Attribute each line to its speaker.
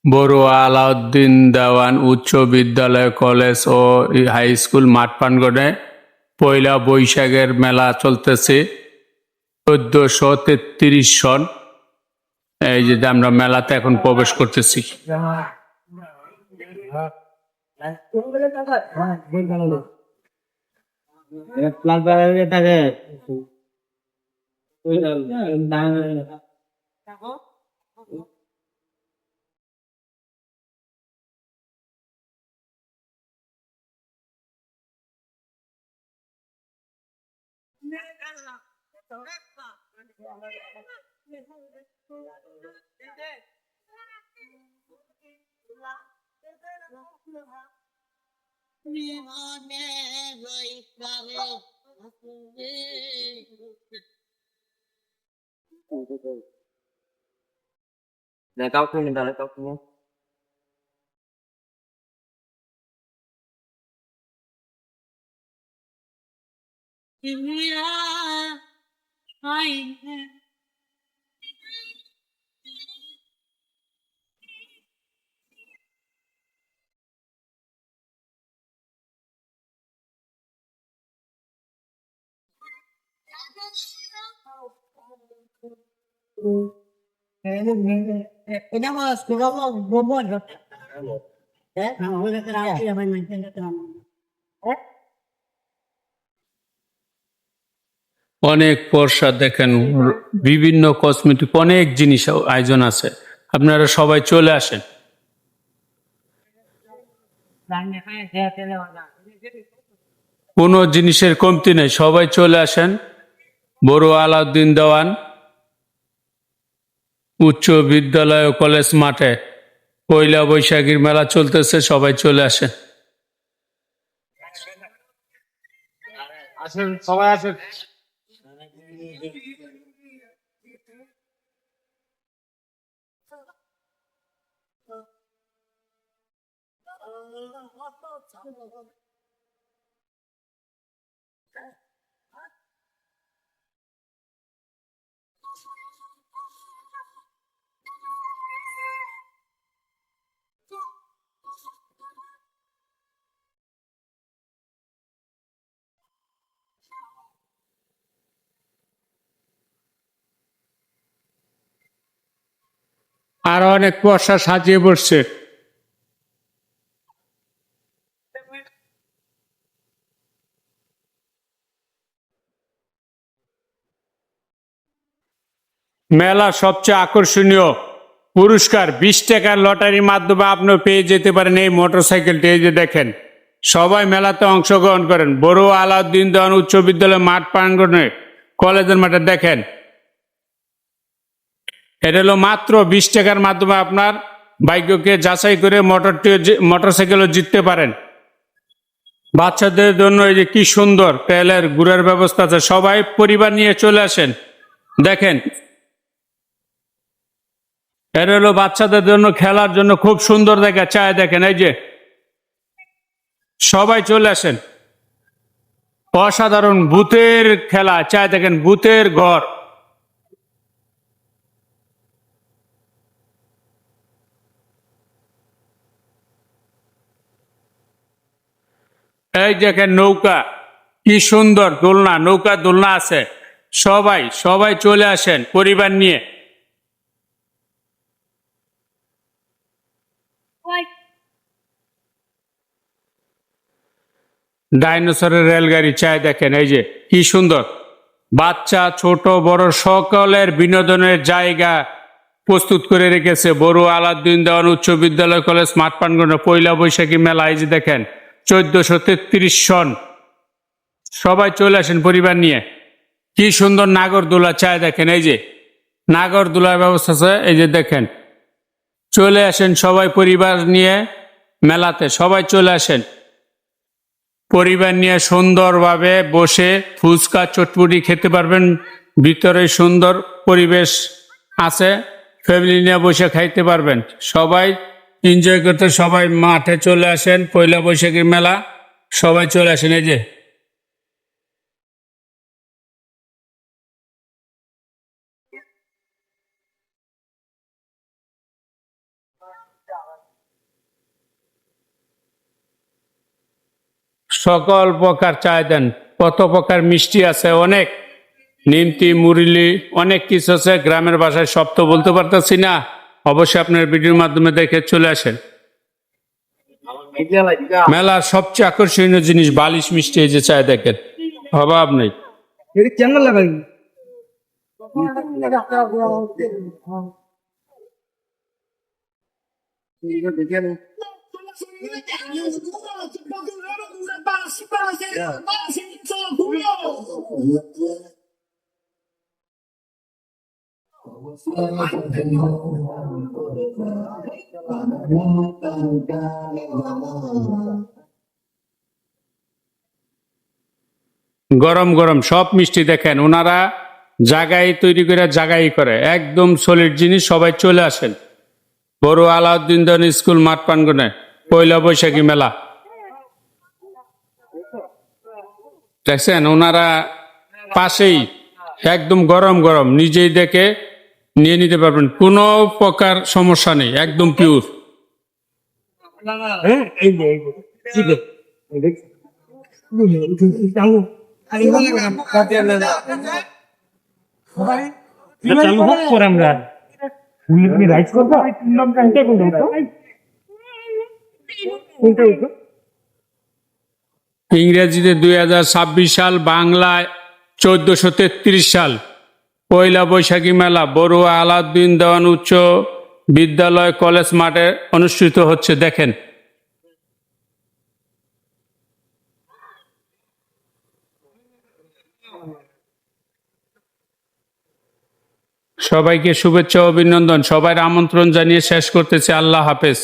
Speaker 1: বড়ুয়া আলাউদ্দিন দেওয়ান উচ্চ বিদ্যালয়, কলেজ ও high school মাঠ প্রাঙ্গণে পয়লা বৈশাখের মেলা চলতেছে। 1433 সন। এই যে আমরা মেলাতে এখন প্রবেশ করতেছি।
Speaker 2: Cao không mình cao không
Speaker 3: Ini mau sekolah mau bobon kan? Mau ke terapi ya main ke terapi.
Speaker 1: অনেক প্রসাদ দেখেন, বিভিন্ন কসমেটিক অনেক জিনিস আয়োজন আছে। আপনারা সবাই চলে আসেন। কোনো জিনিসের কমতি নেই, সবাই চলে আসেন। বড়ুয়া আলাউদ্দিন দেওয়ান উচ্চ বিদ্যালয় ও কলেজ মাঠে পয়লা বৈশাখীর মেলা চলতেছে, সবাই চলে আসেন।
Speaker 2: আসেন সবাই আসেন
Speaker 1: আর অনেক প্রসাদ সাজিয়ে বসছে। মেলা সবচেয়ে আকর্ষণীয় পুরস্কার 20 টাকার লটারির মাধ্যমে আপনি পেয়ে যেতে পারেন এই মোটরসাইকেলটি। এই যে দেখেন, সবাই মেলাতে অংশগ্রহণ করেন। বড়ুয়া আলাউদ্দিন দেওয়ান উচ্চ বিদ্যালয় মাঠ প্রাঙ্গণে কলেজের মাঠে দেখেন, এটা হলো মাত্র 20 টাকার মাধ্যমে আপনার ভাগ্যকে যাচাই করে মোটরসাইকেলও জিততে পারেন। বাচ্চাদের জন্য এই যে কি সুন্দর তেলের গুড়ের ব্যবস্থা আছে, সবাই পরিবার নিয়ে চলে আসেন। দেখেন, এটা হলো বাচ্চাদের জন্য খেলার জন্য খুব সুন্দর জায়গা। চায় দেখেন, এই যে সবাই চলে আসেন। অসাধারণ ভূতের খেলা, চায় দেখেন, ভূতের ঘর। এই দেখেন নৌকা, কি সুন্দর দোলনা, নৌকা দোলনা আছে। সবাই সবাই চলে আসেন পরিবার নিয়ে। ডাইনোসরের রেলগাড়ি, চায় দেখেন, এই যে কি সুন্দর। বাচ্চা ছোট বড় সকলের বিনোদনের জায়গা প্রস্তুত করে রেখেছে বড়ুয়া আলাউদ্দিন দেওয়ান উচ্চ বিদ্যালয় কলেজ মাঠ প্রাঙ্গণে পয়লা বৈশাখী মেলা। এই যে দেখেন, 1433 সন। সবাই চলে আসেন পরিবার নিয়ে। কি সুন্দর নাগরদোলা, চায় দেখেন, এই যে নাগরদোলার ব্যবস্থা আছে। এই যে দেখেন, চলে আসেন সবাই পরিবার নিয়ে মেলাতে, সবাই চলে আসেন পরিবার নিয়ে। সুন্দরভাবে বসে ফুচকা চটপটি খেতে পারবেন। ভিতরে সুন্দর পরিবেশ আছে, ফ্যামিলি নিয়ে বসে খাইতে পারবেন। সবাই এনজয় করতে সবাই মাঠে চলে আসেন। পয়লা বৈশাখীর মেলা, সবাই চলে আসেন। এই যে সকল প্রকার চায় দেন। কত প্রকার মিষ্টি আছে, অনেক নিমতি মুরলি অনেক কিছু আছে। গ্রামের ভাষায় সব তো বলতে পারতেছি না, অবশ্যই আপনার ভিডিওর মাধ্যমে দেখে চলে আসেন। মেলার সবচেয়ে আকর্ষণীয় জিনিস বালিশ মিষ্টি, এই যে চায় দেখেন, অভাব নেই। গরম গরম সব মিষ্টি দেখেন, ওনারা জায়গায় তৈরি করে জায়গায় করে, একদম সলিড জিনিস। সবাই চলে আসেন বড় আলাউদ্দিন দন স্কুল মাঠ প্রাঙ্গনে পয়লা বৈশাখী মেলা। দেখছেন ওনারা পাশেই, একদম গরম গরম, নিজেই দেখে নিয়ে নিতে পারবেন, কোনো প্রকার সমস্যা নেই, একদম পিওর। ইংরেজিতে 2026 সাল, বাংলায় 1433 সাল পয়লা বৈশাখী মেলা বড়ুয়া আলাউদ্দিন দেওয়ান উচ্চ বিদ্যালয় কলেজ মাঠে অনুষ্ঠিত হচ্ছে। দেখেন সবাইকে শুভেচ্ছা ও অভিনন্দন, সবাই আমন্ত্রণ জানিয়ে শেষ করতেছি। আল্লাহ হাফেজ।